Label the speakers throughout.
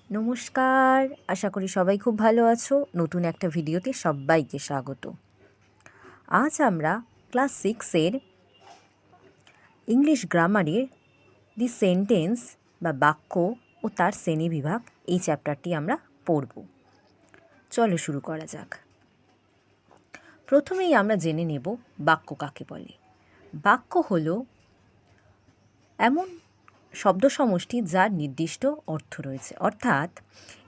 Speaker 1: নমস্কার, আশা করি সবাই খুব ভালো আছো। নতুন একটা ভিডিওতে সবাইকে স্বাগত। আজ আমরা ক্লাস 6-এর ইংলিশ গ্রামারের দি সেন্টেন্স বা বাক্য ও তার শ্রেণীবিভাগ এই চ্যাপ্টারটি আমরা পড়ব। চলো শুরু করা যাক। প্রথমেই আমরা জেনে নেব বাক্য কাকে বলে। বাক্য হলো এমন শব্দ সমষ্টি যার নির্দিষ্ট অর্থ রয়েছে, অর্থাৎ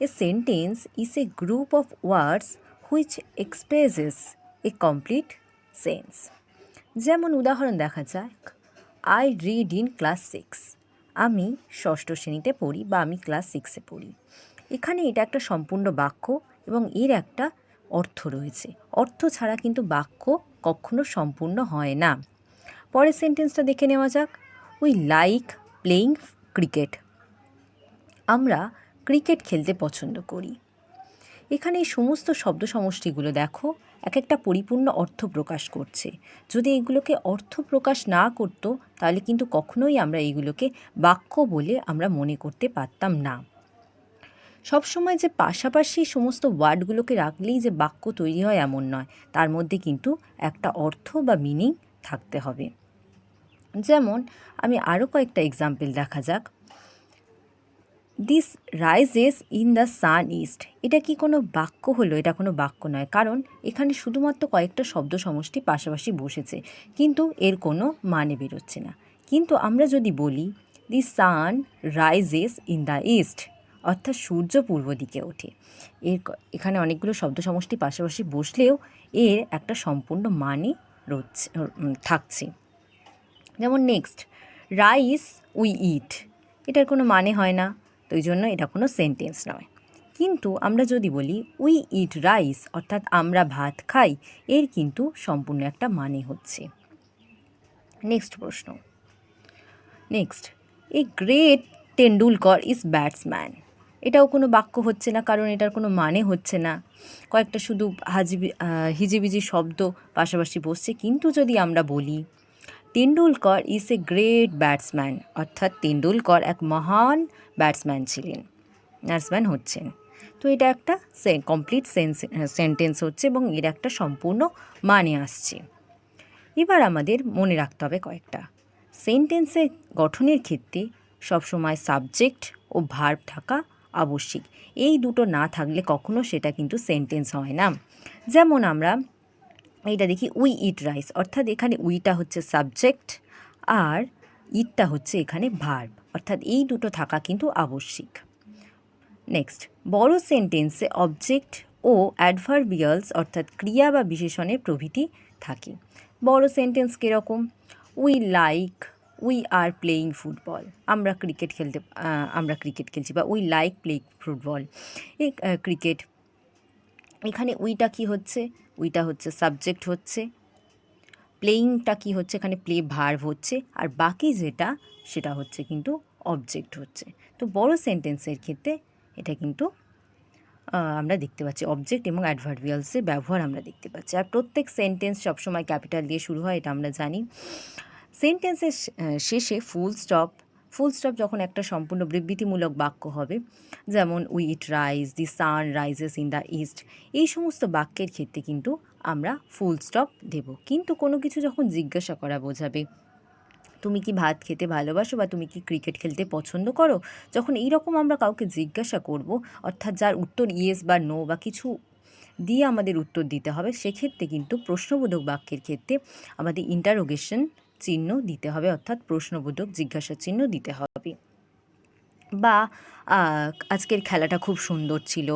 Speaker 1: a sentence is a group of words which expresses A complete sense. যেমন উদাহরণ দেখা যাক, আই রিড ইন ক্লাস 6। আমি ষষ্ঠ শ্রেণীতে পড়ি বা আমি ক্লাস 6-এ পড়ি। এখানে এটা একটা সম্পূর্ণ বাক্য এবং এর একটা অর্থ রয়েছে। অর্থ ছাড়া কিন্তু বাক্য কখনো সম্পূর্ণ হয় না। পরের সেন্টেন্সটা দেখে নেওয়া যাক, উই লাইক প্লেয়িং ক্রিকেট। আমরা ক্রিকেট খেলতে পছন্দ করি। এখানে এই সমস্ত শব্দ সমষ্টিগুলো দেখো এক একটা পরিপূর্ণ অর্থ প্রকাশ করছে। যদি এগুলোকে অর্থ প্রকাশ না করতো তাহলে কিন্তু কখনোই আমরা এইগুলোকে বাক্য বলে আমরা মনে করতে পারতাম না। সবসময় যে পাশাপাশি সমস্ত ওয়ার্ডগুলোকে রাখলেই যে বাক্য তৈরি হয় এমন নয়, তার মধ্যে কিন্তু একটা অর্থ বা মিনিং থাকতে হবে। যেমন আমি আরও কয়েকটা এক্সাম্পল দেখা যাক, this rises in the sun east. এটা কি কোনো বাক্য হলো? এটা কোনো বাক্য নয়, কারণ এখানে শুধুমাত্র কয়েকটা শব্দ সমষ্টি পাশাপাশি বসেছে, কিন্তু এর কোনো মানে বেরোচ্ছে না। কিন্তু আমরা যদি বলি the sun rises in the east, অর্থাৎ সূর্য পূর্ব দিকে ওঠে, এখানে অনেকগুলো শব্দ সমষ্টি পাশাপাশি বসলেও এর একটা সম্পূর্ণ মানে থাকছে। যেমন নেক্সট, রাইস উই ইট। এটার কোনো মানে হয় না, তো এই জন্য এটা কোনো সেন্টেন্স নয়। কিন্তু আমরা যদি বলি উই ইট রাইস, অর্থাৎ আমরা ভাত খাই, এর কিন্তু সম্পূর্ণ একটা মানে হচ্ছে। নেক্সট প্রশ্ন, next, a great Tendulkar is batsman. এটাও কোনো বাক্য হচ্ছে না, কারণ এটার কোনো মানে হচ্ছে না, কয়েকটা শুধু হিজিবিজি শব্দ পাশাপাশি বসছে। কিন্তু যদি আমরা বলি Tendulkar is a great batsman, অর্থাৎ তেন্ডুলকর এক মহান ব্যাটসম্যান হচ্ছেন, তো এটা একটা কমপ্লিট সেন্টেন্স হচ্ছে এবং এর একটা সম্পূর্ণ মানে আসছে। এবার আমাদের মনে রাখতে হবে কয়েকটা, সেন্টেন্সের গঠনের ক্ষেত্রে সবসময় সাবজেক্ট ও ভার্ব থাকা আবশ্যিক। এই দুটো না থাকলে কখনো সেটা কিন্তু সেন্টেন্স হয় না। যেমন আমরা এইটা দেখি, উই ইট রাইস, অর্থাৎ এখানে উইটা হচ্ছে সাবজেক্ট আর ইটটা হচ্ছে এখানে ভার্ব, অর্থাৎ এই দুটো থাকা কিন্তু আবশ্যিক। নেক্সট, বড় সেন্টেন্সে অবজেক্ট ও অ্যাডভার্বিয়ালস অর্থাৎ ক্রিয়া বা বিশেষণের প্রভৃতি থাকে। বড় সেন্টেন্স কীরকম, উই আর প্লেয়িং ফুটবল। আমরা ক্রিকেট খেলছি, বা উই লাইক প্লেইং ফুটবল, এই ক্রিকেট। এখানে উইটা কি হচ্ছে, উইটা হচ্ছে সাবজেক্ট হচ্ছে, প্লেয়িংটা কি হচ্ছে, এখানে প্লে ভার্ব হচ্ছে, আর বাকি যেটা সেটা হচ্ছে কিন্তু অবজেক্ট হচ্ছে। তো বড় সেন্টেন্সের ক্ষেত্রে এটা কিন্তু আমরা দেখতে পাচ্ছি অবজেক্ট এবং অ্যাডভার্বিয়ালসের ব্যবহার আমরা দেখতে পাচ্ছি। আর প্রত্যেক সেন্টেন্স সবসময় ক্যাপিটাল দিয়ে শুরু হয়, এটা আমরা জানি। সেন্টেন্সের শেষে ফুল স্টপ যখন একটা সম্পূর্ণ বিবৃতিমূলক বাক্য হবে, যেমন we eat rice, the sun rises in the east, এই সমস্ত বাক্যের ক্ষেত্রে কিন্তু আমরা ফুল স্টপ দেব। কিন্তু কোনো কিছু যখন জিজ্ঞাসা করা বোঝাবে, তুমি কি ভাত খেতে ভালোবাসো বা তুমি কি ক্রিকেট খেলতে পছন্দ করো, যখন এই রকম আমরা কাউকে জিজ্ঞাসা করব, অর্থাৎ যার উত্তর ইয়েস বা নো বা কিছু দিয়ে আমাদের উত্তর দিতে হবে, সেক্ষেত্রে কিন্তু প্রশ্নবোধক বাক্যের ক্ষেত্রে আমাদের ইন্টারোগেশন চিহ্ন দিতে হবে, অর্থাৎ প্রশ্নবোধক জিজ্ঞাসা চিহ্ন দিতে হবে। বা আজকের খেলাটা খুব সুন্দর ছিল,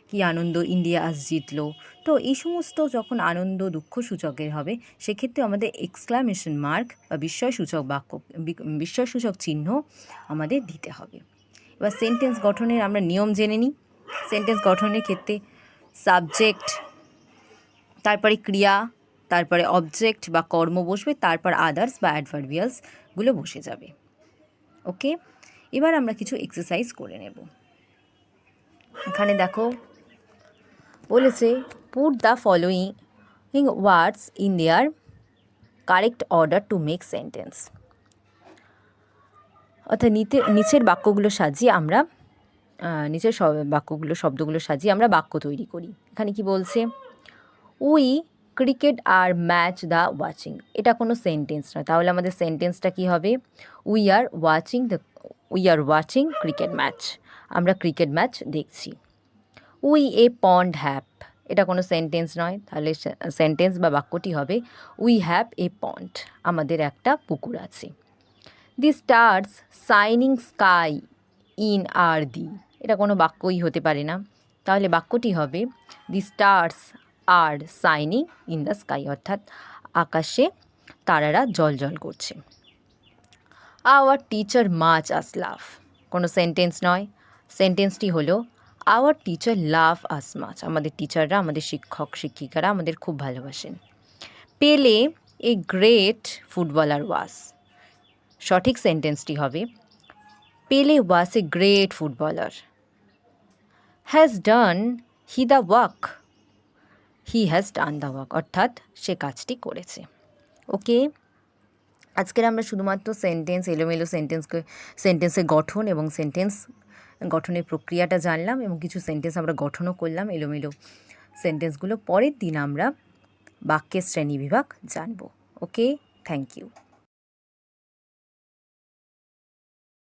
Speaker 1: কি আনন্দ, ইন্ডিয়া আজ জিতলো। তো এই সমস্ত যখন আনন্দ দুঃখ সূচকের হবে, সেক্ষেত্রে আমাদের এক্সক্লামেশন মার্ক বা বিস্ময়সূচক চিহ্ন আমাদের দিতে হবে। এবার সেন্টেন্স গঠনের আমরা নিয়ম জেনে নিই। সেন্টেন্স গঠনের ক্ষেত্রে সাবজেক্ট, তারপরে ক্রিয়া, তারপরে অবজেক্ট বা কর্ম বসবে, তারপর আদার্স বা অ্যাডভার্বিয়ালসগুলো বসে যাবে। ওকে, এবার আমরা কিছু এক্সারসাইজ করে নেব। এখানে দেখো বলেছে, put the following words in their correct order to make sentence. অর্থাৎ নিচের বাক্যগুলো সাজিয়ে আমরা নিচের বাক্যগুলো শব্দগুলো সাজিয়ে আমরা বাক্য তৈরি করি। এখানে কি বলছে? We cricket are match the watching. এটা কোনো সেন্টেন্স নয়, তাহলে আমাদের সেন্টেন্সটা কি হবে? We are watching cricket match. আমরা ক্রিকেট ম্যাচ দেখছি। We a pond have. এটা কোনো সেন্টেন্স নয়, তাহলে সেন্টেন্স বা বাক্যটি হবে উই হ্যাভ এ পন্ড। আমাদের একটা পুকুর আছে। The stars shining sky in are the. এটা কোনো বাক্যই হতে পারে না, তাহলে বাক্যটি হবে the stars are shining in the sky, অর্থাৎ আকাশে তারারা জ্বলজ্বল করছে। Our teacher much us love. কোনো সেন্টেন্স নয়, সেন্টেন্সটি হলো our teacher love us much. আমাদের টিচাররা, আমাদের শিক্ষক শিক্ষিকারা আমাদের খুব ভালোবাসেন। পেলে এ গ্রেট ফুটবলার ওয়াস। সঠিক সেন্টেন্সটি হবে Pele was a great footballer. Has done he the work. He has done the work, অর্থাৎ সে কাজটি করেছে। ওকে, আজকের আমরা শুধুমাত্র এলোমেলো সেন্টেন্সের গঠন এবং সেন্টেন্স গঠনের প্রক্রিয়াটা জানলাম এবং কিছু সেন্টেন্স আমরা গঠনও করলাম এলোমেলো সেন্টেন্সগুলো। পরের দিন আমরা বাক্যের শ্রেণীবিভাগ জানব। ওকে, থ্যাংক ইউ।